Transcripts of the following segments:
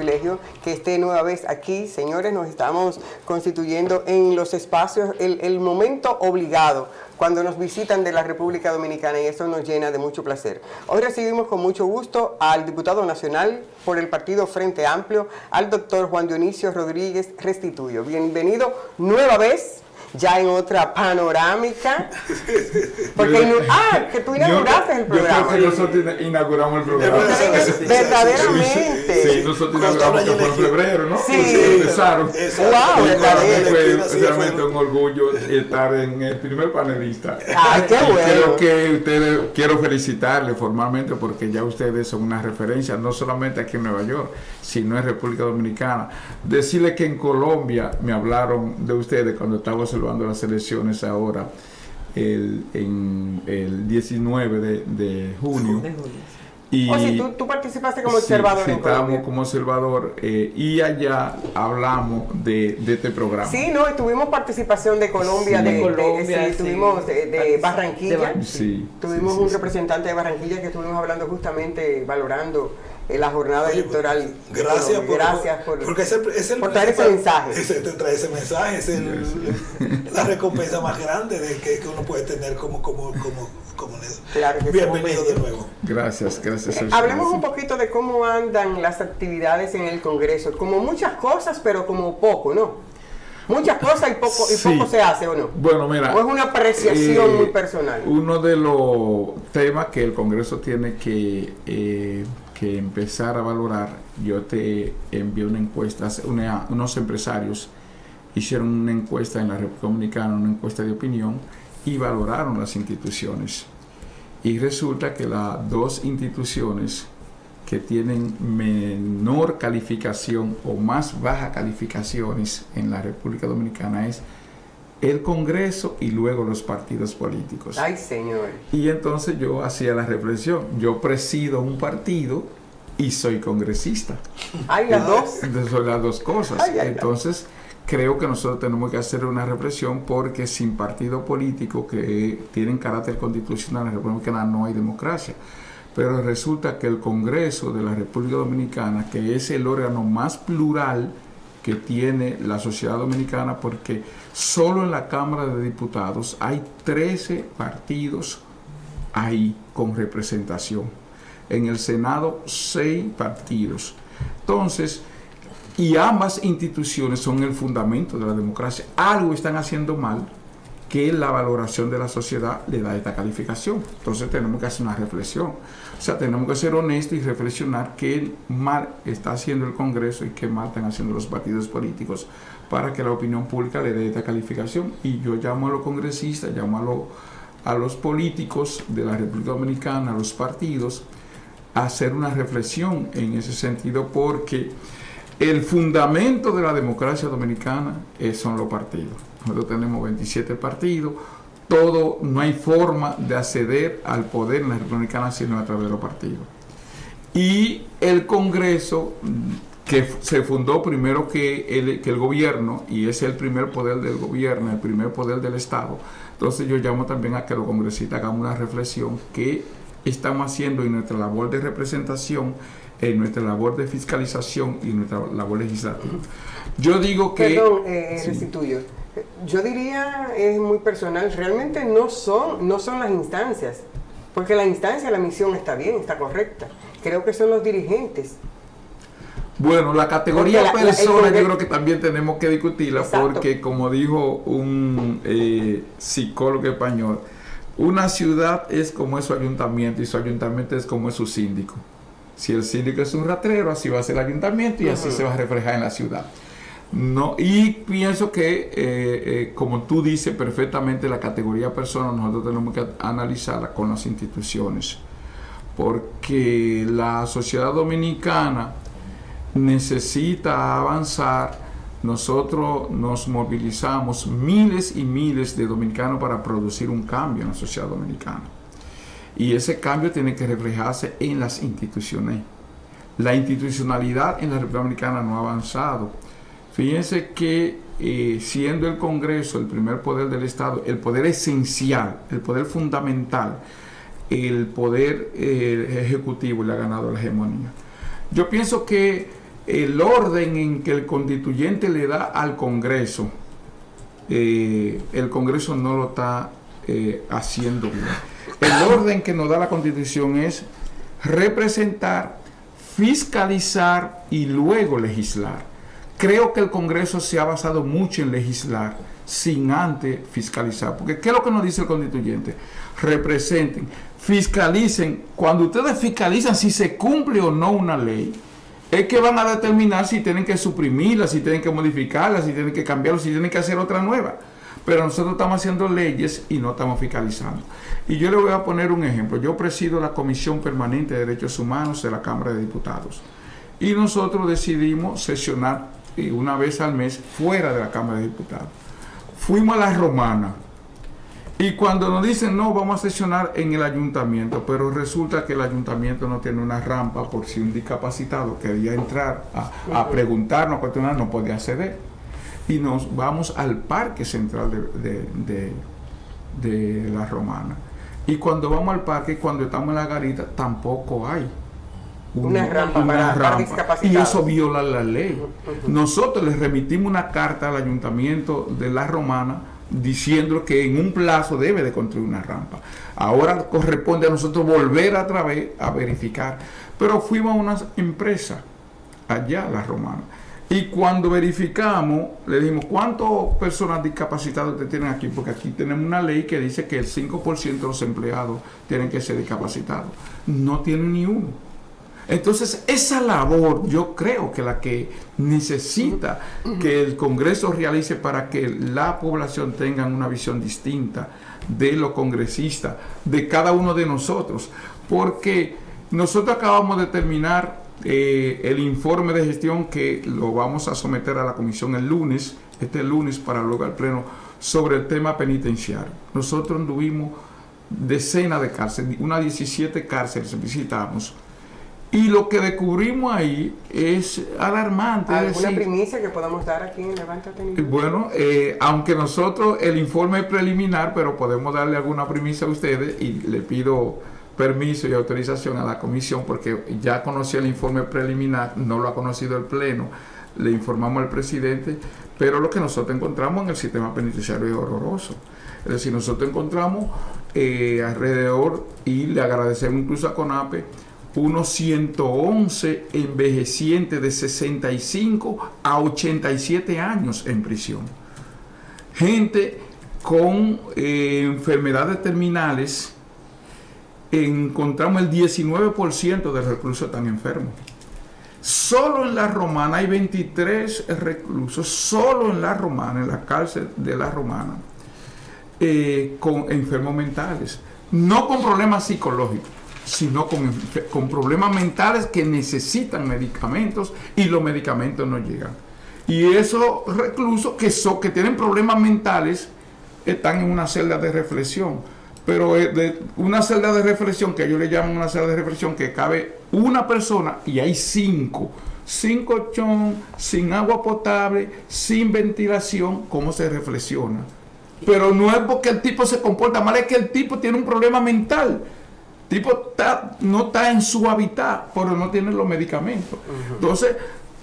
privilegio que esté nueva vez aquí. Señores, nos estamos constituyendo en los espacios, el momento obligado cuando nos visitan de la República Dominicana, y eso nos llena de mucho placer. Hoy recibimos con mucho gusto al diputado nacional por el partido Frente Amplio, al doctor Juan Dionisio Rodríguez Restituyo. Bienvenido nueva vez, ya en otra panorámica, porque que tú inauguraste el programa. Yo creo que nosotros inauguramos el programa. Verdaderamente. Sí, nosotros inauguramos que fue en febrero, ¿no? Sí. Empezaron. Wow, fue realmente un orgullo estar en el primer panelista. Ay, qué bueno. Creo que ustedes, quiero felicitarles formalmente porque ya ustedes son una referencia, no solamente aquí en Nueva York, sino en República Dominicana. Decirles que en Colombia me hablaron de ustedes cuando estaba observando las elecciones ahora, en el 19 de junio. Y, tú participaste como observador. Sí, estábamos como observador y allá hablamos de este programa. Sí, no, tuvimos participación de Colombia, tuvimos de Barranquilla. Tuvimos un representante de Barranquilla que estuvimos hablando justamente, valorando la jornada electoral. Gracias por traer ese mensaje. Traer ese mensaje es la recompensa más grande que uno puede tener como claro que bienvenido de nuevo. Gracias. Hablemos un poquito de cómo andan las actividades en el Congreso. Como muchas cosas, pero como poco, ¿no? Muchas cosas y poco se hace, ¿o no? Bueno, mira, ¿o es una apreciación muy personal? Uno de los temas que el Congreso tiene que empezar a valorar, yo te envié una encuesta, unos empresarios hicieron una encuesta en la República Dominicana, una encuesta de opinión, y valoraron las instituciones. Y resulta que las dos instituciones que tienen menor calificación o más baja calificaciones en la República Dominicana es el Congreso y luego los partidos políticos. ¡Ay, señor! Y entonces yo hacía la reflexión, yo presido un partido y soy congresista. ¡Ay, las dos! Entonces son las dos cosas. Entonces creo que nosotros tenemos que hacer una reflexión porque sin partido político que tienen carácter constitucional en la República Dominicana no hay democracia. Pero resulta que el Congreso de la República Dominicana, que es el órgano más plural que tiene la sociedad dominicana, porque solo en la Cámara de Diputados hay 13 partidos ahí con representación. En el Senado 6 partidos. Entonces, y ambas instituciones son el fundamento de la democracia. Algo están haciendo mal que la valoración de la sociedad le da esta calificación. Entonces tenemos que hacer una reflexión. O sea, tenemos que ser honestos y reflexionar qué mal está haciendo el Congreso y qué mal están haciendo los partidos políticos para que la opinión pública le dé esta calificación. Y yo llamo a los congresistas, llamo a los políticos de la República Dominicana, a los partidos, a hacer una reflexión en ese sentido, porque el fundamento de la democracia dominicana son los partidos. Nosotros tenemos 27 partidos, no hay forma de acceder al poder en la República Dominicana sino a través de los partidos. Y el Congreso, que se fundó primero que el gobierno, y es el primer poder del gobierno, el primer poder del Estado, entonces yo llamo también a que los congresistas hagamos una reflexión que estamos haciendo en nuestra labor de representación, en nuestra labor de fiscalización y nuestra labor legislativa. Yo digo que... Perdón, Restituyo. Yo diría, es muy personal, realmente no son las instancias, porque la instancia, la misión está bien, está correcta. Creo que son los dirigentes. Bueno, la categoría persona yo creo que también tenemos que discutirla. Exacto. Porque como dijo un psicólogo español, una ciudad es como es su ayuntamiento y su ayuntamiento es como es su síndico. Si el síndico es un rastrero, así va a ser el ayuntamiento y así se va a reflejar en la ciudad. No, y pienso que, como tú dices perfectamente, la categoría persona nosotros tenemos que analizarla con las instituciones, porque la sociedad dominicana necesita avanzar. Nosotros nos movilizamos miles y miles de dominicanos para producir un cambio en la sociedad dominicana. Y ese cambio tiene que reflejarse en las instituciones. La institucionalidad en la República Dominicana no ha avanzado. Fíjense que siendo el Congreso el primer poder del Estado, el poder esencial, el poder fundamental, el poder ejecutivo le ha ganado la hegemonía. Yo pienso que el orden en que el constituyente le da al Congreso, el Congreso no lo está haciendo bien. El orden que nos da la Constitución es representar, fiscalizar y luego legislar. Creo que el Congreso se ha basado mucho en legislar sin antes fiscalizar, porque ¿qué es lo que nos dice el constituyente? Representen, fiscalicen. Cuando ustedes fiscalizan si se cumple o no una ley, es que van a determinar si tienen que suprimirla, si tienen que modificarla, si tienen que cambiarla, si tienen que hacer otra nueva. Pero nosotros estamos haciendo leyes y no estamos fiscalizando. Y yo le voy a poner un ejemplo. Yo presido la Comisión Permanente de Derechos Humanos de la Cámara de Diputados. Y nosotros decidimos sesionar una vez al mes fuera de la Cámara de Diputados. Fuimos a la Romana. Y cuando nos dicen, no, vamos a sesionar en el ayuntamiento, pero resulta que el ayuntamiento no tiene una rampa por si un discapacitado quería entrar a preguntarnos, a cuestionar, no podía acceder. Y nos vamos al parque central de la Romana. Y cuando vamos al parque, cuando estamos en la garita, tampoco hay una rampa para discapacitados. Y eso viola la ley. Nosotros les remitimos una carta al ayuntamiento de la Romana diciendo que en un plazo debe de construir una rampa. Ahora corresponde a nosotros volver otra vez a verificar. Pero fuimos a una empresa allá, la Romana. Y cuando verificamos, le dijimos, ¿cuántas personas discapacitadas ustedes tienen aquí? Porque aquí tenemos una ley que dice que el 5% de los empleados tienen que ser discapacitados. No tienen ni uno. Entonces, esa labor yo creo que la que necesita que el Congreso realice para que la población tenga una visión distinta de los congresistas, de cada uno de nosotros. Porque nosotros acabamos de terminar el informe de gestión que lo vamos a someter a la comisión el lunes, este lunes para luego al pleno, sobre el tema penitenciario. Nosotros tuvimos decenas de cárceles, unas 17 cárceles visitamos, y lo que descubrimos ahí es alarmante. ¿Alguna primicia que podamos dar aquí en Levántate? Bueno, aunque nosotros el informe es preliminar, pero podemos darle alguna primicia a ustedes y le pido permiso y autorización a la comisión porque ya conocí el informe preliminar, no lo ha conocido el pleno, le informamos al presidente, pero lo que nosotros encontramos en el sistema penitenciario es horroroso. Es decir, nosotros encontramos alrededor, y le agradecemos incluso a CONAPE, unos 111 envejecientes de 65 a 87 años en prisión. Gente con enfermedades terminales. Encontramos el 19% de reclusos tan enfermos. Solo en la Romana hay 23 reclusos, solo en la Romana, en la cárcel de la Romana, con enfermos mentales. No con problemas psicológicos, sino con problemas mentales que necesitan medicamentos y los medicamentos no llegan. Y esos reclusos que tienen problemas mentales están en una celda de reflexión. Pero de una celda de reflexión, que ellos le llaman una celda de reflexión, que cabe una persona y hay cinco colchón, sin agua potable, sin ventilación. ¿Cómo se reflexiona? Pero no es porque el tipo se comporta mal, es que el tipo tiene un problema mental. El tipo no está en su hábitat, pero no tiene los medicamentos. Entonces,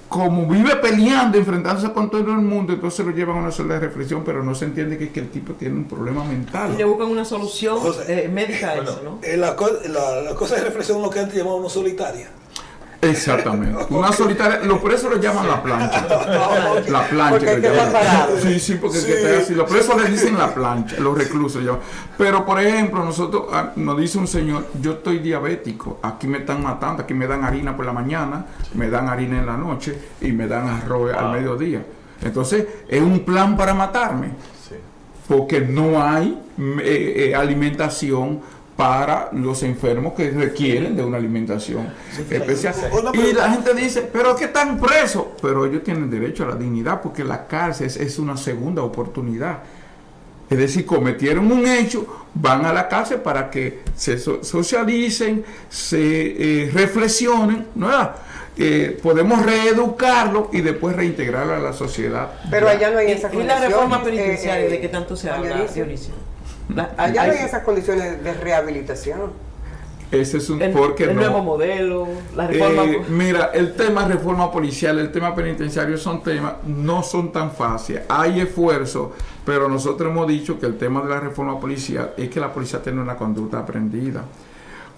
como vive peleando, enfrentándose con todo el mundo, entonces lo llevan a una celda de reflexión, pero no se entiende que el tipo tiene un problema mental. Y le buscan una solución médica a eso, ¿no? La cosa de reflexión es lo que antes llamábamos solitaria. Exactamente. Una solitaria, los presos lo llaman la plancha. La plancha. Porque que llaman. Sí, porque está así. Los presos le dicen la plancha, los reclusos llaman. Pero, por ejemplo, nosotros, nos dice un señor, yo estoy diabético, aquí me están matando, aquí me dan harina por la mañana, me dan harina en la noche y me dan arroz al mediodía. Entonces, es un plan para matarme. Porque no hay alimentación para los enfermos que requieren de una alimentación especial. Y la gente dice, pero es que están presos. Pero ellos tienen derecho a la dignidad porque la cárcel es una segunda oportunidad. Es decir, cometieron un hecho, van a la cárcel para que se socialicen, se reflexionen, ¿no? Podemos reeducarlo y después reintegrarlo a la sociedad. Pero allá no hay esa condición. ¿Y la reforma penitenciaria de qué tanto se habla, Dionisio? Allá no hay esas condiciones de rehabilitación. Ese es un el nuevo modelo, la reforma. Mira, el tema reforma policial, el tema penitenciario son temas, no son tan fáciles. Hay esfuerzo, pero nosotros hemos dicho que el tema de la reforma policial es que la policía tiene una conducta aprendida.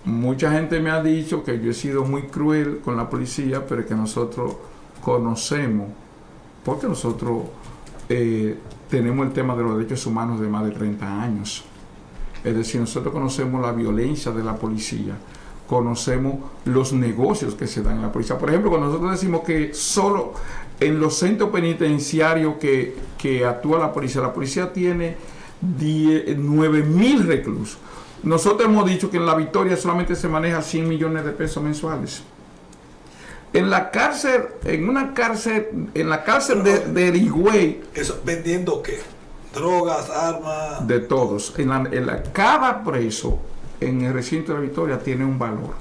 Mucha gente me ha dicho que yo he sido muy cruel con la policía, pero que nosotros conocemos, porque nosotros tenemos el tema de los derechos humanos de más de 30 años. Es decir, nosotros conocemos la violencia de la policía, conocemos los negocios que se dan en la policía. Por ejemplo, cuando nosotros decimos que solo en los centros penitenciarios que actúa la policía tiene 9.000 reclusos. Nosotros hemos dicho que en La Victoria solamente se maneja 100 millones de pesos mensuales. En la cárcel, en la cárcel de Higüey. ¿Eso vendiendo qué? Drogas, armas. De todos. Cada preso en el recinto de La Victoria tiene un valor.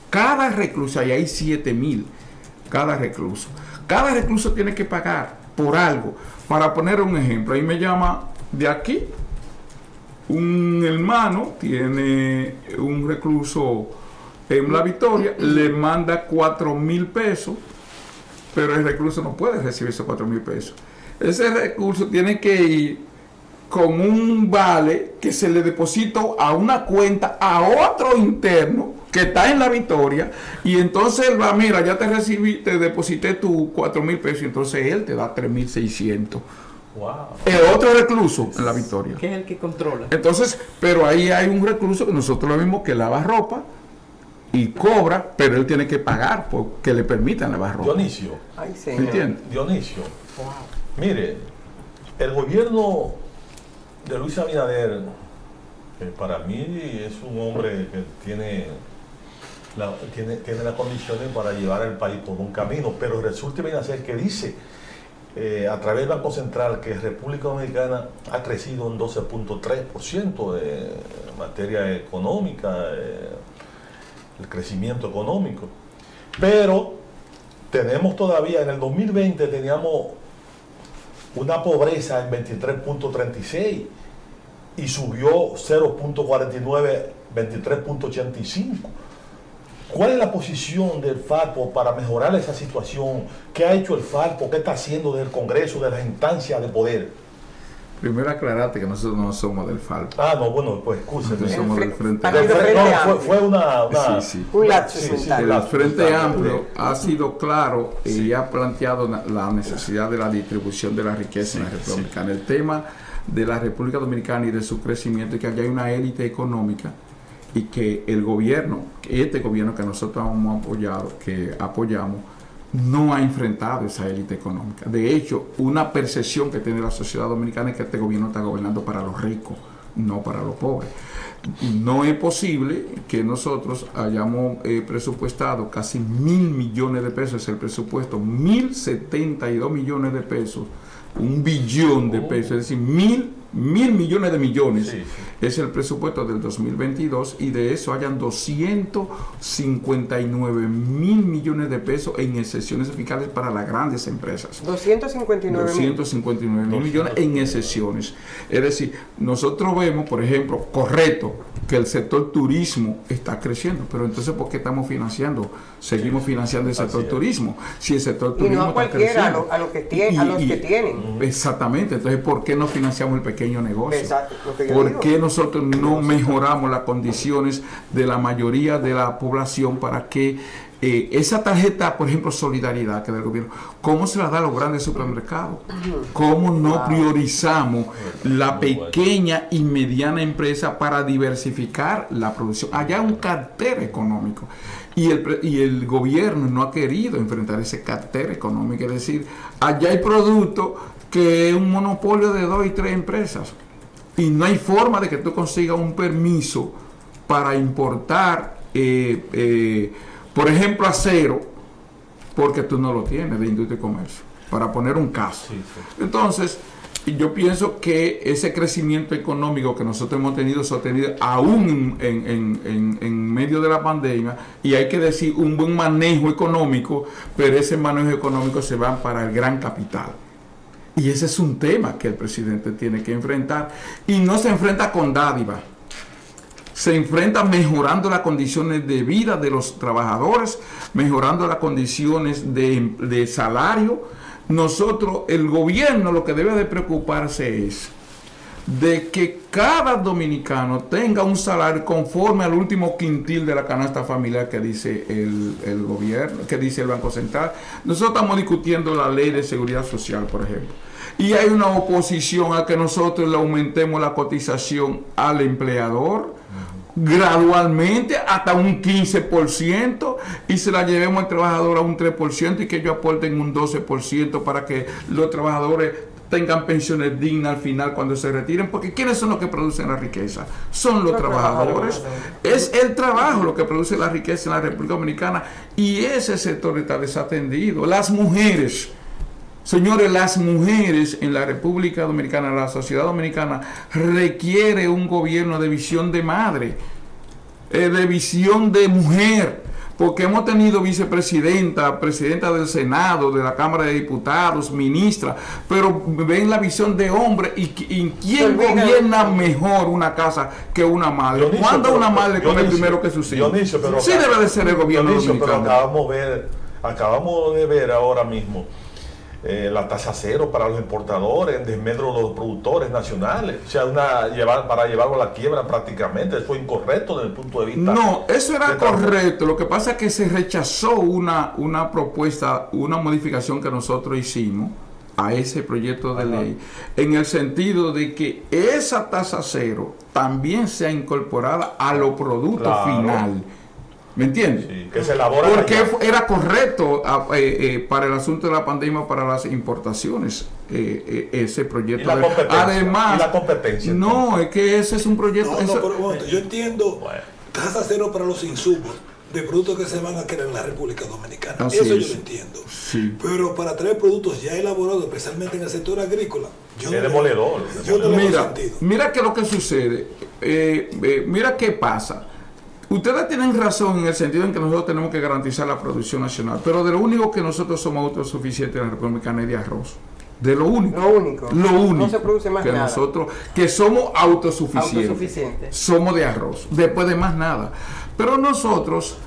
Cada recluso, y hay 7.000, cada recluso. Cada recluso tiene que pagar por algo. Para poner un ejemplo, ahí me llama de aquí, un hermano tiene un recluso en La Victoria, le manda 4.000 pesos, pero el recluso no puede recibir esos 4.000 pesos. Ese recurso tiene que ir con un vale que se le depositó a una cuenta a otro interno que está en La Victoria, y entonces él va, mira, ya te recibí, te deposité tus 4.000 pesos, y entonces él te da 3.600. Wow. El otro recluso en La Victoria. Que es el que controla. Entonces, pero ahí hay un recluso que nosotros lo mismo que lava ropa y cobra, pero él tiene que pagar porque le permitan lavar ropa. Dionisio. Ay, señor. ¿Entiendes? Dionisio. Wow. Mire, el gobierno de Luis Abinader, que para mí es un hombre que tiene las condiciones para llevar al país por un camino, pero resulta bien hacer que dice a través del Banco Central que República Dominicana ha crecido un 12.3% de materia económica, el crecimiento económico, pero tenemos todavía, en el 2020 teníamos una pobreza en 23.36 y subió 0.49, 23.85. ¿Cuál es la posición del Falpo para mejorar esa situación? ¿Qué ha hecho el Falpo? ¿Qué está haciendo desde el Congreso, de las instancias de poder? Primero aclarate que nosotros no somos del Falpo. Ah, no, bueno, pues escúcheme. Nosotros somos del Frente No, fue una Un lapsus mental. El Frente Amplio ha sido claro y ha planteado la necesidad de la distribución de la riqueza en la República Dominicana. El tema de la República Dominicana y de su crecimiento es que allá hay una élite económica y que el gobierno, este gobierno que nosotros hemos apoyado, que apoyamos, no ha enfrentado esa élite económica. De hecho, una percepción que tiene la sociedad dominicana es que este gobierno está gobernando para los ricos, no para los pobres. No es posible que nosotros hayamos presupuestado casi 1.000 millones de pesos, es el presupuesto, 1.072 millones de pesos, 1 billón de pesos, es decir, mil millones de millones, es el presupuesto del 2022, y de eso hayan 259.000 millones de pesos en excepciones fiscales para las grandes empresas. 259.000 millones en excepciones. Es decir, nosotros vemos, por ejemplo, correcto, que el sector turismo está creciendo, pero entonces ¿por qué estamos financiando? Seguimos financiando el sector turismo. Si el sector turismo y no a cualquiera, está creciendo, a los que tienen. Exactamente. Entonces, ¿por qué no financiamos el pequeño negocio? Exacto, ¿Por qué nosotros no mejoramos las condiciones de la mayoría de la población para que esa tarjeta, por ejemplo, solidaridad que del gobierno, cómo se la da a los grandes supermercados? ¿Cómo no priorizamos la pequeña y mediana empresa para diversificar la producción? Allá hay un cartel económico y el gobierno no ha querido enfrentar ese cartel económico. Es decir, allá hay productos que es un monopolio de 2 y 3 empresas y no hay forma de que tú consigas un permiso para importar por ejemplo, acero, porque tú no lo tienes de industria y comercio, para poner un caso. Entonces, yo pienso que ese crecimiento económico que nosotros hemos tenido sostenido aún en medio de la pandemia, y hay que decir un buen manejo económico, pero ese manejo económico se va para el gran capital. Y ese es un tema que el presidente tiene que enfrentar, y no se enfrenta con dádiva. se enfrenta mejorando las condiciones de vida de los trabajadores, mejorando las condiciones de salario. Nosotros, el gobierno, lo que debe de preocuparse es de que cada dominicano tenga un salario conforme al último quintil de la canasta familiar que dice el gobierno, que dice el Banco Central. Nosotros estamos discutiendo la ley de seguridad social, por ejemplo, y hay una oposición a que nosotros le aumentemos la cotización al empleador gradualmente hasta un 15% y se la llevemos al trabajador a un 3% y que ellos aporten un 12% para que los trabajadores tengan pensiones dignas al final cuando se retiren, porque ¿quiénes son los que producen la riqueza? Son los trabajadores. Es el trabajo lo que produce la riqueza en la República Dominicana y ese sector está desatendido. Las mujeres, señores, las mujeres en la República Dominicana, la sociedad dominicana requiere un gobierno de visión de madre, de visión de mujer, porque hemos tenido vicepresidenta, presidenta del Senado, de la Cámara de Diputados, ministra, pero ven la visión de hombre y ¿quién gobierna mejor una casa que una madre? Dionisio, ¿Cuándo una madre come primero que sus hijos? Dionisio, pero sí debe de ser el gobierno dominicano. Pero acabamos de ver ahora mismo la tasa cero para los importadores, en desmedro de los productores nacionales, o sea, para llevarlo a la quiebra prácticamente. Eso es incorrecto desde el punto de vista. No, eso era correcto. Lo que pasa es que se rechazó una propuesta, una modificación que nosotros hicimos a ese proyecto de ley, en el sentido de que esa tasa cero también sea incorporada a los productos final. ¿Me entiendes? Sí, que se elabora. Porque era correcto para el asunto de la pandemia, para las importaciones, ese proyecto. ¿Y la competencia? Además, ¿Y la competencia? No, es que ese es un proyecto. No, pero bueno, yo entiendo tasa cero para los insumos de productos que se van a crear en la República Dominicana. Así eso es. yo lo entiendo. Sí. Pero para traer productos ya elaborados, especialmente en el sector agrícola, yo Es demoledor. yo no le veo sentido. Mira que lo que sucede, mira qué pasa. Ustedes tienen razón en el sentido en que nosotros tenemos que garantizar la producción nacional, pero de lo único que nosotros somos autosuficientes en la República Dominicana es de arroz. De lo único. Lo único. Lo único. No se produce más que nada. Nosotros, que somos autosuficientes. Somos de arroz. Después de más nada. Pero nosotros,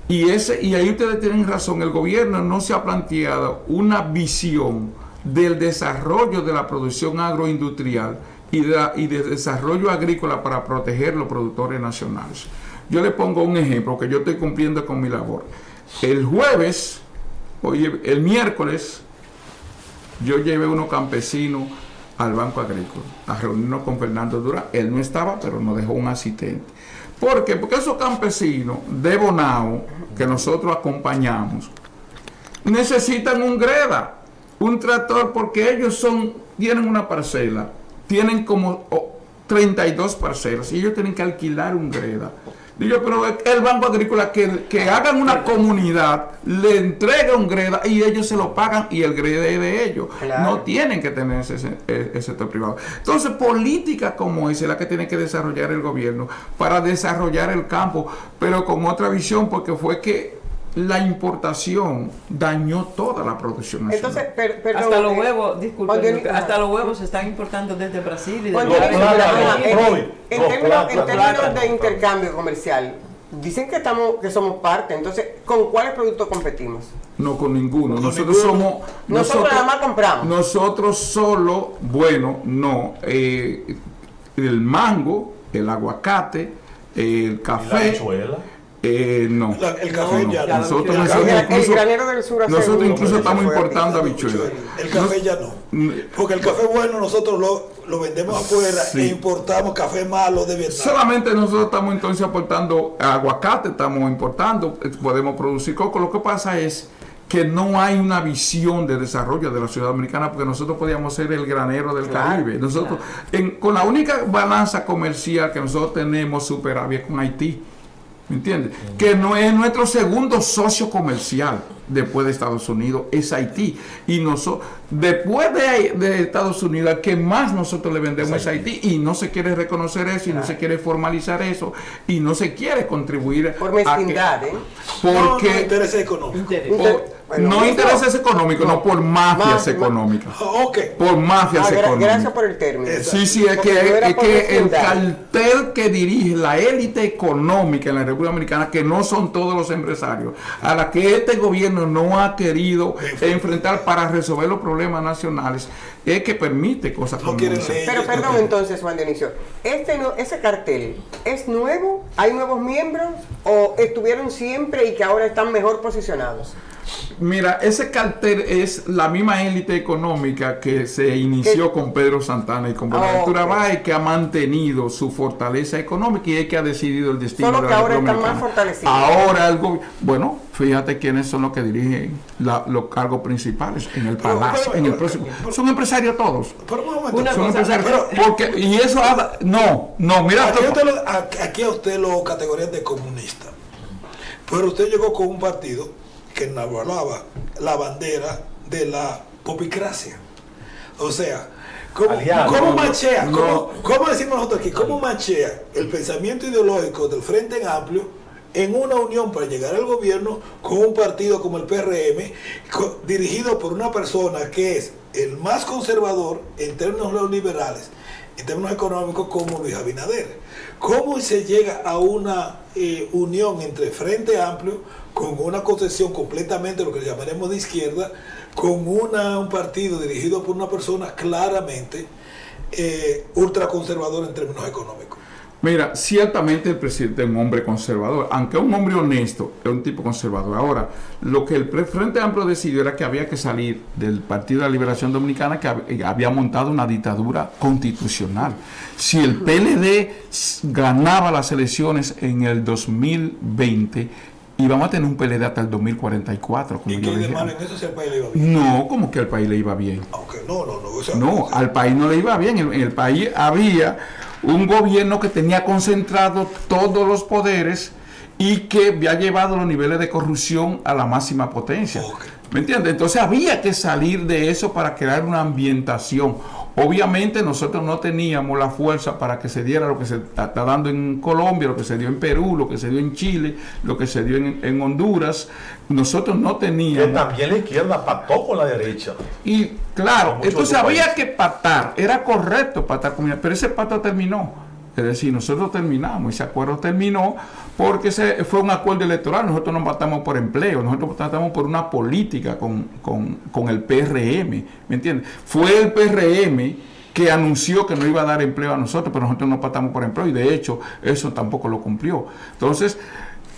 y ahí ustedes tienen razón, el gobierno no se ha planteado una visión del desarrollo de la producción agroindustrial y de desarrollo agrícola para proteger los productores nacionales. Yo le pongo un ejemplo que yo estoy cumpliendo con mi labor. El jueves, el miércoles, yo llevé unos campesinos al Banco Agrícola a reunirnos con Fernando Durán. Él no estaba, pero nos dejó un asistente. ¿Por qué? Porque esos campesinos de Bonao, que nosotros acompañamos, necesitan un greda, un tractor, porque ellos tienen una parcela, tienen como 32 parcelas, y ellos tienen que alquilar un greda. Digo, pero el Banco Agrícola que hagan una comunidad, le entrega un greda y ellos se lo pagan y el greda es de ellos. Claro. No tienen que tener ese sector privado. Entonces, política como esa es la que tiene que desarrollar el gobierno para desarrollar el campo, pero con otra visión, porque fue que la importación dañó toda la producción nacional. Entonces, pero hasta los huevos, disculpen, hasta los huevos se están importando desde Brasil y de en términos de intercambio comercial, dicen que somos parte. Entonces, ¿con cuáles productos competimos? No, con ninguno. Nosotros nada más compramos. Nosotros solo, el mango, el aguacate, el café. ¿Y la habichuela? No. El café ya no. El granero del sur. Nosotros incluso estamos importando habichuelas. El café ya no. Porque el café bueno nosotros lo vendemos afuera e importamos café malo de Vietnam. Solamente nosotros estamos entonces aportando aguacate, estamos importando, podemos producir coco. Lo que pasa es que no hay una visión de desarrollo de la ciudad dominicana, porque nosotros podíamos ser el granero del Caribe. Nosotros, con la única balanza comercial que nosotros tenemos superávit con Haití. ¿Me entiendes? Que no es nuestro segundo socio comercial después de Estados Unidos, es Haití. Y después de Estados Unidos, al que más nosotros le vendemos es Haití. Y no se quiere reconocer eso, y no se quiere formalizar eso, y no se quiere contribuir por mezquindad, porque interés económico. Bueno, no intereses económicos, no por mafias económicas. Por mafias económicas. Gracias por el término. Sí, es que el cartel que dirige la élite económica en la República Dominicana, que no son todos los empresarios, a la que este gobierno no ha querido enfrentar para resolver los problemas nacionales, es que permite cosas como esa. Pero perdón, entonces, Juan Dionisio, ¿ese cartel es nuevo? ¿Hay nuevos miembros? ¿O estuvieron siempre y que ahora están mejor posicionados? Mira, ese cartel es la misma élite económica que se inició con Pedro Santana y con Buenaventura Báez, que ha mantenido su fortaleza económica y es que ha decidido el destino de la República Dominicana. Solo que ahora están más fortalecidos. Ahora algo, bueno, fíjate quiénes son los que dirigen los cargos principales en el palacio, en el próximo. Son empresarios todos. Son empresarios. Y eso mira. Aquí a usted lo categorían de comunista. Pero usted llegó con un partido que enarbolaba la bandera de la popicracia. O sea, ¿cómo machea? ¿Cómo decimos nosotros aquí? ¿Cómo machea el pensamiento ideológico del Frente Amplio en una unión para llegar al gobierno con un partido como el PRM, dirigido por una persona que es el más conservador en términos neoliberales, en términos económicos, como Luis Abinader? ¿Cómo se llega a una unión entre Frente Amplio con una concepción completamente lo que llamaremos de izquierda, con un partido dirigido por una persona claramente ultraconservadora en términos económicos? Mira, ciertamente el presidente es un hombre conservador, aunque es un hombre honesto, es un tipo conservador. Ahora, lo que el Frente Amplio decidió era que había que salir del Partido de la Liberación Dominicana, que había montado una dictadura constitucional. Si el PLD ganaba las elecciones en el 2020, íbamos a tener un PLD hasta el 2044. Como ¿Y qué de malo en eso si al país le iba bien? No, como que al país le iba bien. Okay, no, al país no le iba bien. En el país había un gobierno que tenía concentrado todos los poderes y que había llevado los niveles de corrupción a la máxima potencia. ¿Me entiendes? Entonces había que salir de eso para crear una ambientación. Obviamente nosotros no teníamos la fuerza para que se diera lo que se está dando en Colombia, lo que se dio en Perú, lo que se dio en Chile, lo que se dio en Honduras. Nosotros no teníamos... Que también la izquierda pactó con la derecha. Y claro, entonces había que pactar, era correcto pactar con ella, pero ese pacto terminó. Es decir, nosotros terminamos, ese acuerdo terminó porque fue un acuerdo electoral. Nosotros no votamos por empleo, nosotros votamos por una política con el PRM, ¿me entiendes? Fue el PRM que anunció que no iba a dar empleo a nosotros, pero nosotros no votamos por empleo y de hecho eso tampoco lo cumplió. Entonces,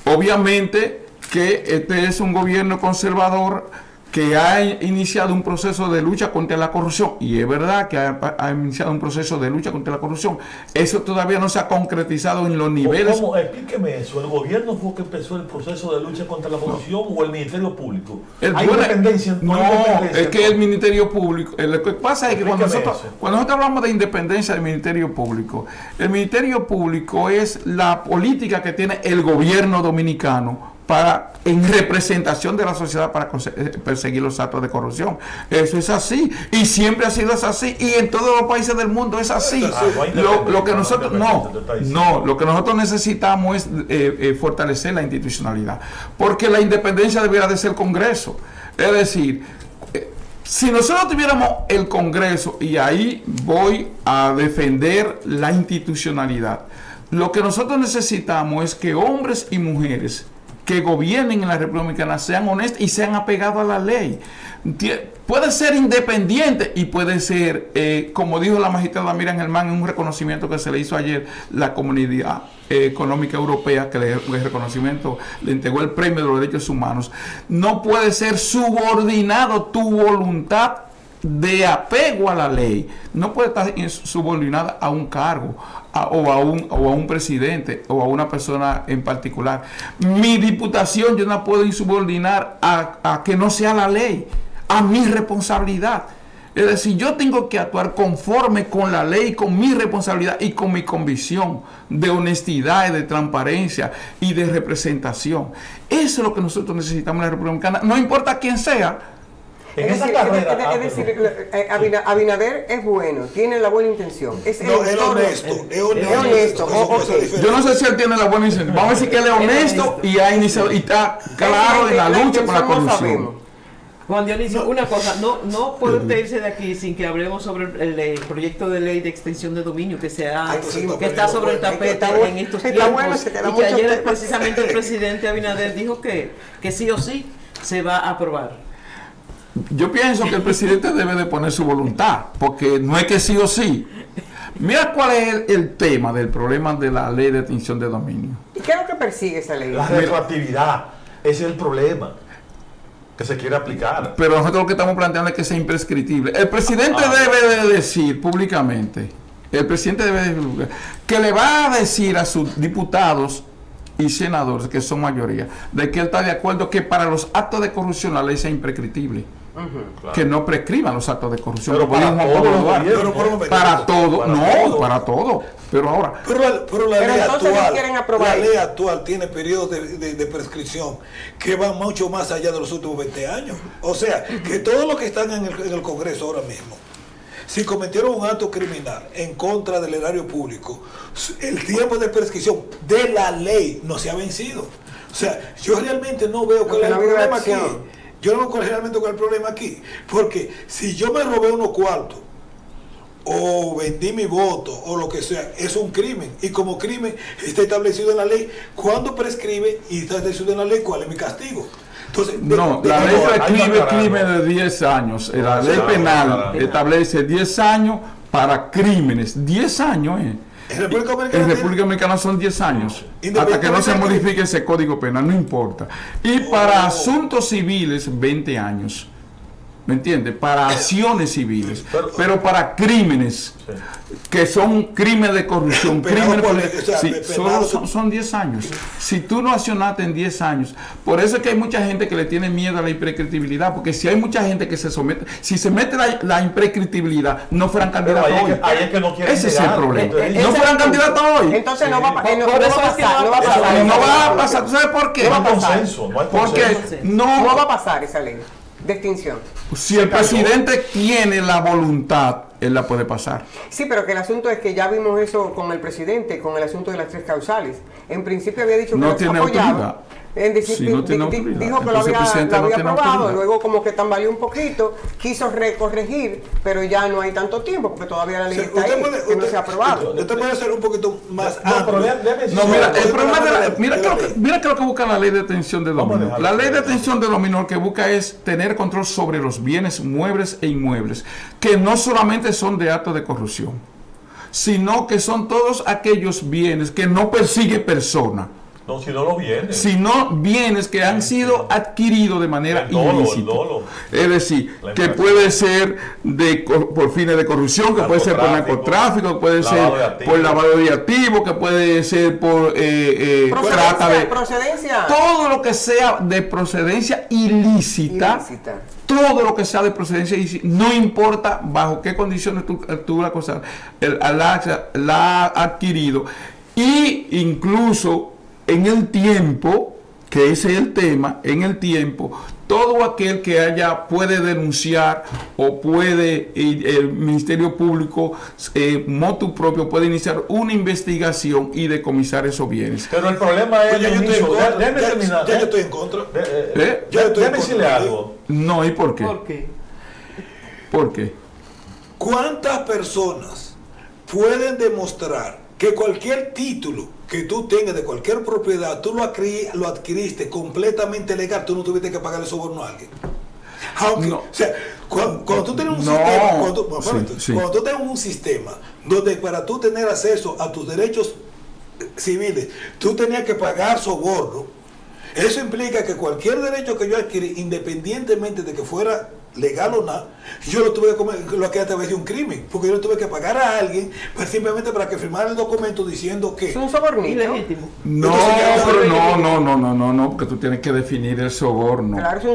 obviamente que este es un gobierno conservador que ha iniciado un proceso de lucha contra la corrupción, y es verdad que ha iniciado un proceso de lucha contra la corrupción. Eso todavía no se ha concretizado en los niveles. ¿Cómo? Explíqueme eso. ¿El gobierno fue que empezó el proceso de lucha contra la corrupción o el Ministerio Público? ¿Hay independencia? No, es que el Ministerio Público, lo que pasa es que cuando nosotros hablamos de independencia del Ministerio Público, el Ministerio Público es la política que tiene el gobierno dominicano en representación de la sociedad para perseguir los actos de corrupción. Eso es así y siempre ha sido así y en todos los países del mundo es así. Lo que nosotros necesitamos es fortalecer la institucionalidad, porque la independencia debería de ser el Congreso. Es decir, si nosotros tuviéramos el Congreso, y ahí voy a defender la institucionalidad, lo que nosotros necesitamos es que hombres y mujeres que gobiernen en la República Dominicana sean honestos y sean apegados a la ley. Puede ser independiente y puede ser, como dijo la magistrada Miriam Germán en un reconocimiento que se le hizo ayer, la Comunidad Económica Europea, que el reconocimiento le entregó el Premio de los Derechos Humanos, no puede ser subordinado tu voluntad de apego a la ley, no puede estar subordinada a un cargo o a un presidente o a una persona en particular. Mi diputación yo no puedo insubordinar a que no sea la ley, a mi responsabilidad. Es decir, yo tengo que actuar conforme con la ley, con mi responsabilidad y con mi convicción de honestidad y de transparencia y de representación. Eso es lo que nosotros necesitamos en la República Dominicana, no importa quién sea. Es decir, Abinader es bueno, tiene la buena intención. Es honesto. Yo no sé si él tiene la buena intención. Vamos a decir que él es honesto y ha iniciado y está claro en la lucha con la corrupción. Juan Dionisio, una cosa, no puede usted irse de aquí sin que hablemos sobre el proyecto de ley de extensión de dominio que que está sobre el tapete en estos tiempos, y que ayer precisamente el presidente Abinader dijo que sí o sí se va a aprobar. Yo pienso que el presidente debe de poner su voluntad, porque no es que sí o sí. Mira cuál es el tema del problema de la ley de extinción de dominio. ¿Y qué es lo que persigue esa ley? La retroactividad, ese es el problema que se quiere aplicar. Pero nosotros lo que estamos planteando es que sea imprescriptible. El presidente debe de decir públicamente, que le va a decir a sus diputados y senadores, que son mayoría, de que él está de acuerdo que para los actos de corrupción la ley sea imprescriptible. Claro. Que no prescriban los actos de corrupción. Pero para todo. Pero ahora. Pero la ley actual tiene periodos de prescripción que van mucho más allá de los últimos 20 años. O sea, que todos los que están en el Congreso ahora mismo, si cometieron un acto criminal en contra del erario público, el tiempo de prescripción de la ley no se ha vencido. O sea, yo realmente no veo cuál es el problema aquí. Yo no veo realmente cuál es el problema aquí. Porque si yo me robé unos cuartos, o vendí mi voto, o lo que sea, es un crimen. Y como crimen está establecido en la ley, ¿cuándo prescribe y está establecido en la ley cuál es mi castigo? Entonces, no, la ley prescribe crimen de 10 años. La ley penal establece 10 años para crímenes. 10 años, En República Dominicana son 10 años, hasta que no se modifique ese código penal, no importa. Y para asuntos civiles, 20 años. ¿Me entiendes? Para acciones civiles. Pero para crímenes, que son crímenes de corrupción, son 10 años. Si tú no accionaste en 10 años, por eso es que hay mucha gente que le tiene miedo a la imprescriptibilidad, porque si hay mucha gente que se somete, si se mete la imprescriptibilidad, no fueran candidatos hoy. Ese es el problema. No fueran candidatos hoy. Entonces no va a pasar. ¿Tú sabes por qué? No hay consenso. Porque no va a pasar esa ley de extinción. Si el presidente tiene la voluntad, él la puede pasar. Sí, pero que el asunto es que ya vimos eso con el presidente, con el asunto de las 3 causales. En principio había dicho que no tiene autoridad. Dijo que lo había aprobado, luego como que tambaleó un poquito, quiso recorregir, pero ya no hay tanto tiempo porque todavía la ley está ahí, que no se ha aprobado. Usted puede ser un poquito más mira que lo que busca la ley de extinción de dominio. La ley de extinción de dominio lo que busca es tener control sobre los bienes muebles e inmuebles, que no solamente son de actos de corrupción, sino que son todos aquellos bienes que no persigue persona. No, sino los bienes. Sino bienes que han sido adquiridos de manera ilícita. Es decir, que puede ser por fines de corrupción, que puede ser por narcotráfico, que puede ser por lavado de activos, que puede ser por trata de procedencia. Todo lo que sea de procedencia ilícita. Todo lo que sea de procedencia ilícita, no importa bajo qué condiciones tú la cosa la has adquirido. Y incluso en el tiempo, que ese es el tema, en el tiempo, todo aquel que puede denunciar o puede, el Ministerio Público, motu propio, puede iniciar una investigación y decomisar esos bienes. Pero el problema es... yo estoy en contra. Déjame decirle algo. No, ¿y por qué? ¿Por qué? ¿Cuántas personas pueden demostrar que cualquier título que tú tengas de cualquier propiedad, tú lo adquiriste completamente legal, tú no tuviste que pagarle soborno a alguien? Aunque, o sea, cuando tú tienes un sistema, cuando tú tienes un sistema donde para tú tener acceso a tus derechos civiles, tú tenías que pagar soborno, eso implica que cualquier derecho que yo adquirí, independientemente de que fuera legal o no, yo lo tuve que a través de un crimen, porque yo lo tuve que pagar a alguien simplemente para que firmara el documento diciendo que es un soborno ilegítimo. No, porque tú tienes que definir el soborno. Claro,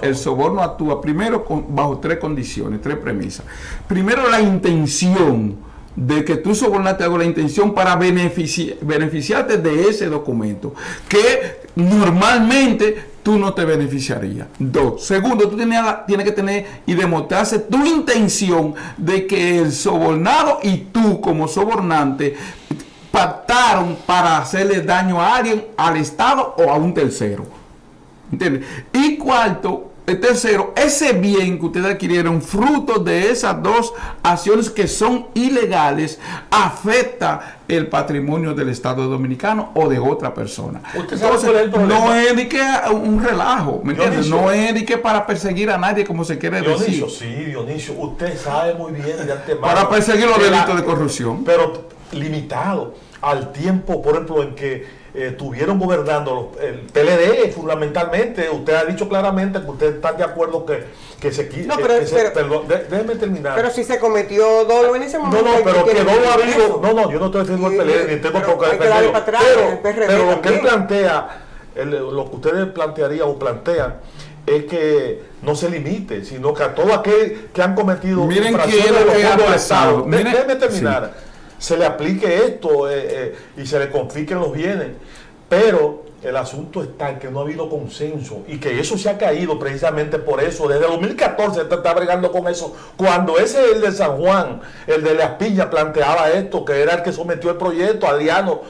el soborno actúa primero bajo 3 condiciones, 3 premisas. Primero, la intención de que tú sobornaste, hago la intención para beneficiarte de ese documento, que normalmente tú no te beneficiarías. 2. Segundo, tú tienes que tener y demostrarse tu intención de que el sobornado y tú como sobornante pactaron para hacerle daño a alguien, al Estado o a un tercero. ¿entiendes? Y cuarto, tercero, ese bien que ustedes adquirieron fruto de esas dos acciones que son ilegales afecta el patrimonio del Estado dominicano o de otra persona. Entonces, no es ni que un relajo, ¿me entiendes? No es ni que para perseguir a nadie, como se quiere decir. Dionisio, usted sabe muy bien de antemano. Para perseguir los delitos de corrupción. Pero limitado al tiempo, por ejemplo, en que estuvieron gobernando el PLD, fundamentalmente. Usted ha dicho claramente que usted está de acuerdo que se quita. No, déjeme terminar. Pero si se cometió dolo en ese momento. No, pero que dolo ha habido. No, yo no estoy diciendo el PLD, ni tengo por qué defenderlo. Pero lo que él plantea, lo que ustedes plantearían o plantean, es que no se limite, sino que a todos aquellos que han cometido infracciones de los fondos del Estado. Déjeme terminar. Sí. Se le aplique esto y se le confisquen los bienes, pero el asunto está en que no ha habido consenso y que eso se ha caído precisamente por eso. Desde 2014 se está bregando con eso, cuando el de San Juan, el de Las Piñas, planteaba esto, que era el que sometió el proyecto, Adriano,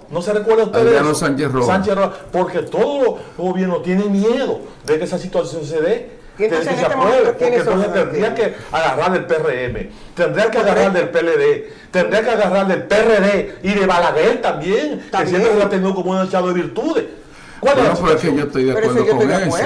¿no se recuerda usted de eso? Sánchez Rojas, porque todos los gobiernos tienen miedo de que esa situación se dé. Entonces, que se apruebe, porque entonces tendría que agarrar del PRM, tendría que agarrar del PLD, tendría que agarrar del PRD y de Balaguer también, que siempre lo ha tenido como un echado de virtudes. Pero es que yo estoy de acuerdo con eso.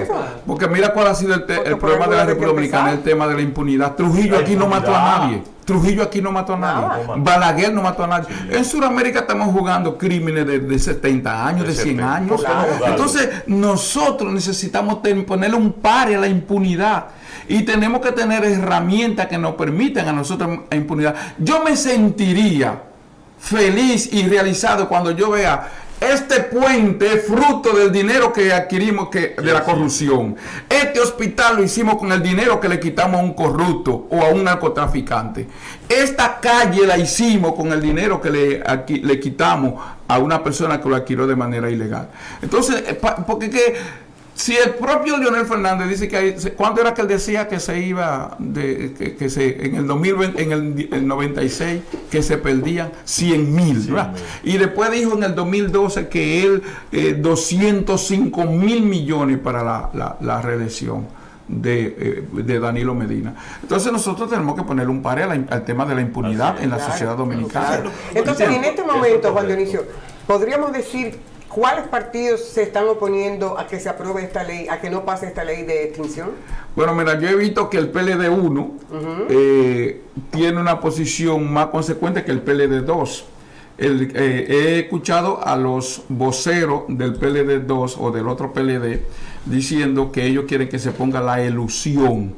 Porque mira cuál ha sido el problema de la República Dominicana, el tema de la impunidad. Trujillo aquí no mató a nadie. Trujillo aquí no mató a nadie. Balaguer no mató a nadie. En Sudamérica estamos jugando crímenes de 70 años, de 100 años. Entonces nosotros necesitamos ponerle un pare a la impunidad. Y tenemos que tener herramientas que nos permitan a nosotros la impunidad. Yo me sentiría feliz y realizado cuando yo vea este puente fruto del dinero que adquirimos de la corrupción. Este hospital lo hicimos con el dinero que le quitamos a un corrupto o a un narcotraficante. Esta calle la hicimos con el dinero que le quitamos a una persona que lo adquirió de manera ilegal. Entonces, porque si el propio Leonel Fernández dice que ¿cuándo era que él decía que se iba en el 2020, en el 96 que se perdían 100,000, ¿verdad? Y después dijo en el 2012 que él 205,000 millones para la reelección de Danilo Medina. Entonces nosotros tenemos que poner un pare al tema de la impunidad en la sociedad dominicana. Entonces en este momento, Juan Dionisio, podríamos decir ¿cuáles partidos se están oponiendo a que se apruebe esta ley, a que no pase esta ley de extinción? Bueno, mira, yo he visto que el PLD-1 tiene una posición más consecuente que el PLD-2. He escuchado a los voceros del PLD-2 o del otro PLD diciendo que ellos quieren que se ponga la elusión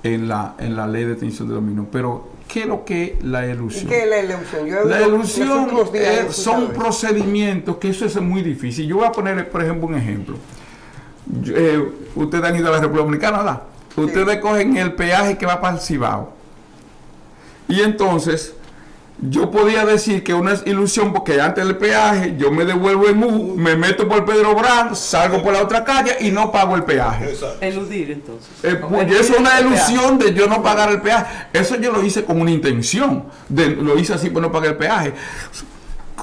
en la ley de extinción de dominio. Pero ¿qué es lo que es la elusión? ¿Qué es la elusión? La elusión son procedimientos que eso es muy difícil. Yo voy a poner, por ejemplo, un ejemplo. Ustedes han ido a la República Dominicana, ¿verdad? Sí. Ustedes cogen el peaje que va para el Cibao. Y entonces, yo podía decir que una ilusión porque antes del peaje yo me devuelvo en U, me meto por Pedro Brand, salgo por la otra calle y no pago el peaje. Eludir entonces. Pues eso es una ilusión de yo no pagar el peaje. Eso yo lo hice con una intención, lo hice así por no pagar el peaje.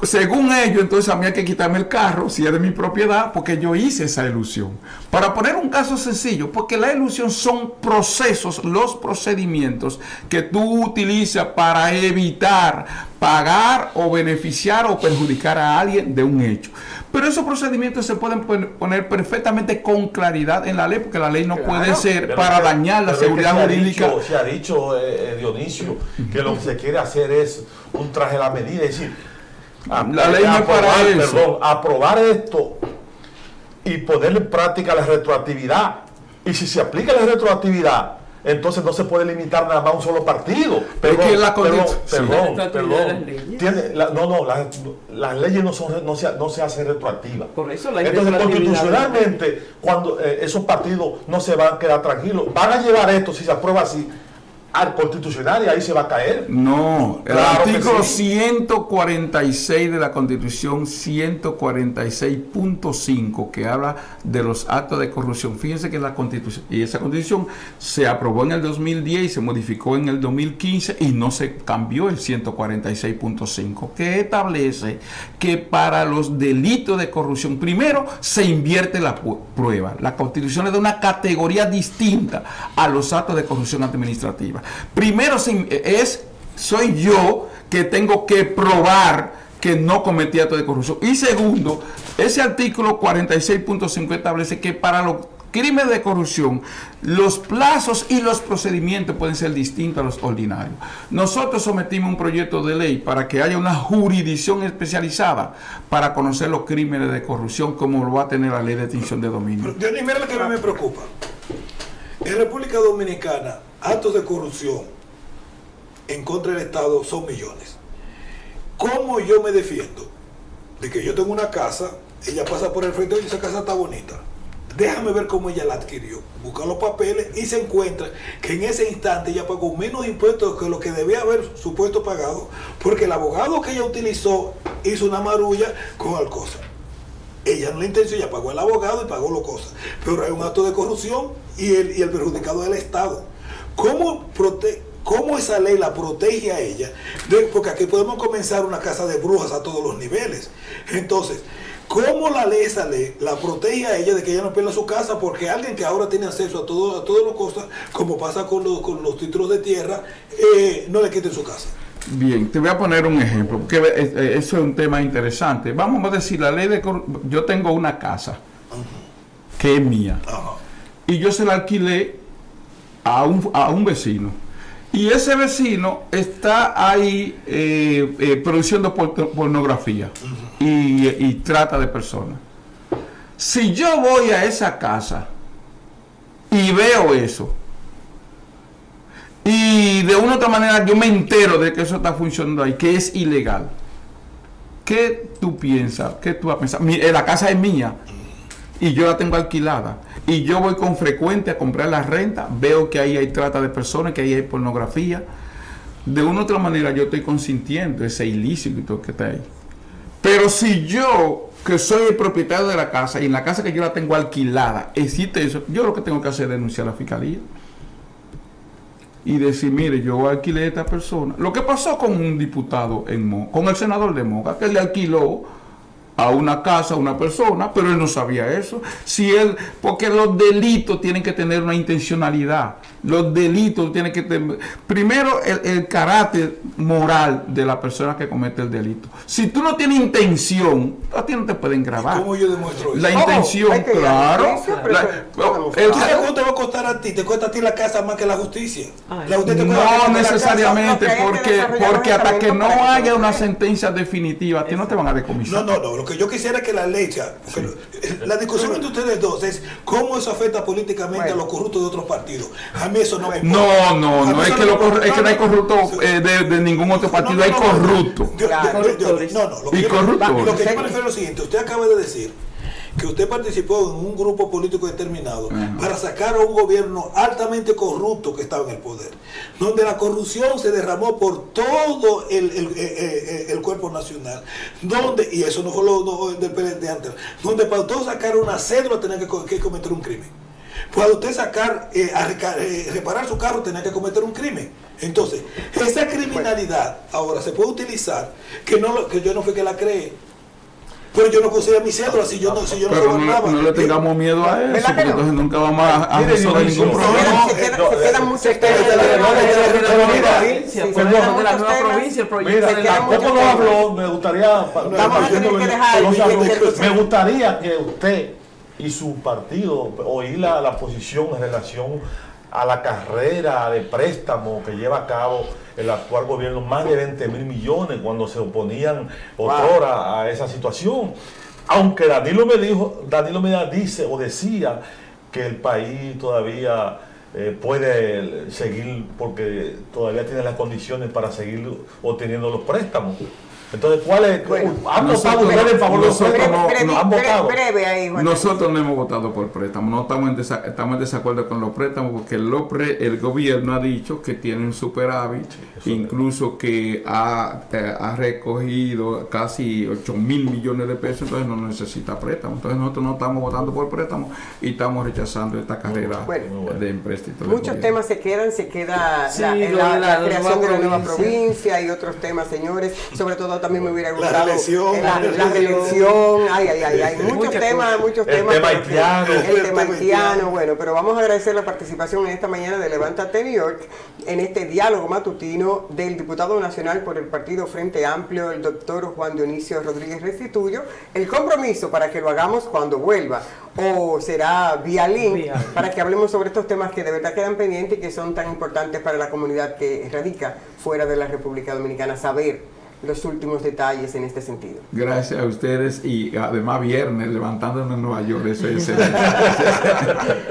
Según ellos, entonces a mí hay que quitarme el carro, si es de mi propiedad, porque yo hice esa ilusión. Para poner un caso sencillo, porque la ilusión son procesos, los procedimientos que tú utilizas para evitar pagar o beneficiar o perjudicar a alguien de un hecho. Pero esos procedimientos se pueden poner perfectamente con claridad en la ley, porque la ley no puede ser para dañar la seguridad jurídica. Se ha dicho, Dionisio, que lo que se quiere hacer es un traje a la medida, es decir, la ley no es para eso. Perdón, aprobar esto y ponerle en práctica la retroactividad. Y si se aplica la retroactividad, entonces no se puede limitar nada más a un solo partido. Perdón. Las leyes no se hacen retroactivas. Por eso entonces, constitucionalmente, cuando esos partidos no se van a quedar tranquilos, van a llevar esto, si se aprueba así, al Constitucional y ahí se va a caer. No, el Claro que artículo sí. 146 de la Constitución, 146.5, que habla de los actos de corrupción. Fíjense que la Constitución, y esa Constitución se aprobó en el 2010 y se modificó en el 2015 y no se cambió el 146.5, que establece que para los delitos de corrupción, primero se invierte la prueba. La Constitución le da una categoría distinta a los actos de corrupción administrativa. Primero soy yo que tengo que probar que no cometí actos de corrupción. Y segundo, ese artículo 46.5 establece que para los crímenes de corrupción, los plazos y los procedimientos pueden ser distintos a los ordinarios. Nosotros sometimos un proyecto de ley para que haya una jurisdicción especializada para conocer los crímenes de corrupción, como lo va a tener la ley de extinción de dominio. Dionis, mira lo que a mí me preocupa. En República Dominicana, actos de corrupción en contra del Estado son millones. ¿Cómo yo me defiendo de que yo tengo una casa, ella pasa por el frente y esa casa está bonita? Déjame ver cómo ella la adquirió. Busca los papeles y se encuentra que en ese instante ella pagó menos impuestos que lo que debía haber supuesto pagado, porque el abogado que ella utilizó hizo una marulla con Alcosa. Ella no la intenció, ella pagó el abogado y pagó las cosas. Pero hay un acto de corrupción y el perjudicado es el Estado. ¿Cómo esa ley la protege a ella? Porque aquí podemos comenzar una casa de brujas a todos los niveles. Entonces, ¿cómo esa ley la protege a ella de que ella no pierda su casa? Porque alguien que ahora tiene acceso a todas las cosas, como pasa con los títulos de tierra, no le quiten su casa. Bien, te voy a poner un ejemplo, porque eso es un tema interesante. Vamos a decir, la ley de corrupción, yo tengo una casa que es mía, y yo se la alquilé a un vecino, y ese vecino está ahí produciendo pornografía y trata de personas. Si yo voy a esa casa y veo eso, y de una u otra manera yo me entero de que eso está funcionando ahí, que es ilegal, ¿qué tú piensas? ¿Qué tú vas a pensar? La casa es mía y yo la tengo alquilada y yo voy con frecuente a comprar la renta, veo que ahí hay trata de personas, que ahí hay pornografía. De una u otra manera yo estoy consintiendo ese ilícito que está ahí. Pero si yo, que soy el propietario de la casa y en la casa que yo la tengo alquilada existe eso, yo lo que tengo que hacer es denunciar a la fiscalía y decir, mire, yo alquilé a esta persona. Lo que pasó con un diputado con el senador de Moca, que le alquiló a una casa a una persona, pero él no sabía eso. Porque los delitos tienen que tener una intencionalidad. Los delitos tienen que tener, primero, el carácter moral de la persona que comete el delito. Si tú no tienes intención, a ti no te pueden grabar. ¿Cómo yo demuestro eso? La intención, claro. ¿Cuánto te va a costar a ti? ¿Te cuesta a ti la casa más que la justicia? No necesariamente, porque hasta que no haya una sentencia definitiva, a ti no te van a decomisar. No. Lo que yo quisiera es que la ley, la discusión entre ustedes dos es cómo eso afecta políticamente a los corruptos de otros partidos. A mí eso no me importa. No, es que no hay corrupto de ningún otro partido, hay corrupto. Lo que yo me refiero es lo siguiente: usted acaba de decir que usted participó en un grupo político determinado para sacar a un gobierno altamente corrupto que estaba en el poder, donde la corrupción se derramó por todo el cuerpo nacional, y eso no fue lo del PLD de antes, donde para usted sacar una cédula tenía que cometer un crimen. Para usted reparar su carro tenía que cometer un crimen. Entonces, esa criminalidad ahora se puede utilizar, que yo no fue que la creé, pero yo no conseguía mi cédula si yo no gobernaba. No le tengamos miedo a eso, porque entonces nunca vamos a resolver ningún problema. Se quedan muchos temas de la nueva provincia, el proyecto de la tampoco no habló, me gustaría que usted y su partido oír la posición en relación a la carrera de préstamo que lleva a cabo el actual gobierno, más de 20.000 millones, cuando se oponían otrora a esa situación. Aunque Danilo Medina decía que el país todavía puede seguir, porque todavía tiene las condiciones para seguir obteniendo los préstamos. Entonces, ¿cuál es? Bueno, ¿Han votado ustedes en favor de los préstamos? ¿Han votado? Nosotros no hemos votado por préstamos, no estamos en desacuerdo con los préstamos porque el gobierno ha dicho que tiene un superávit, incluso que ha recogido casi 8.000 millones de pesos, entonces no necesita préstamos. Entonces nosotros no estamos votando por préstamos y estamos rechazando esta carrera de empréstito. Muchos temas se queda la creación de la nueva provincia y otros temas, señores, sobre todo también me hubiera gustado la reelección, hay muchos temas. El tema haitiano, bueno, pero vamos a agradecer la participación en esta mañana de Levántate New York, en este diálogo matutino del diputado nacional por el Partido Frente Amplio, el doctor Juan Dionisio Rodríguez Restituyo, el compromiso para que lo hagamos cuando vuelva, o será vía link, para que hablemos sobre estos temas que de verdad quedan pendientes y que son tan importantes para la comunidad que radica fuera de la República Dominicana, saber los últimos detalles en este sentido. Gracias a ustedes y además viernes levantándonos en Nueva York, eso es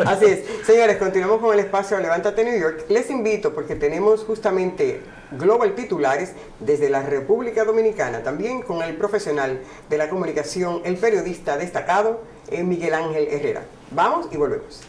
Así es. Señores, continuamos con el espacio Levántate New York. Les invito porque tenemos justamente Global Titulares desde la República Dominicana, también con el profesional de la comunicación, el periodista destacado Miguel Ángel Herrera. Vamos y volvemos.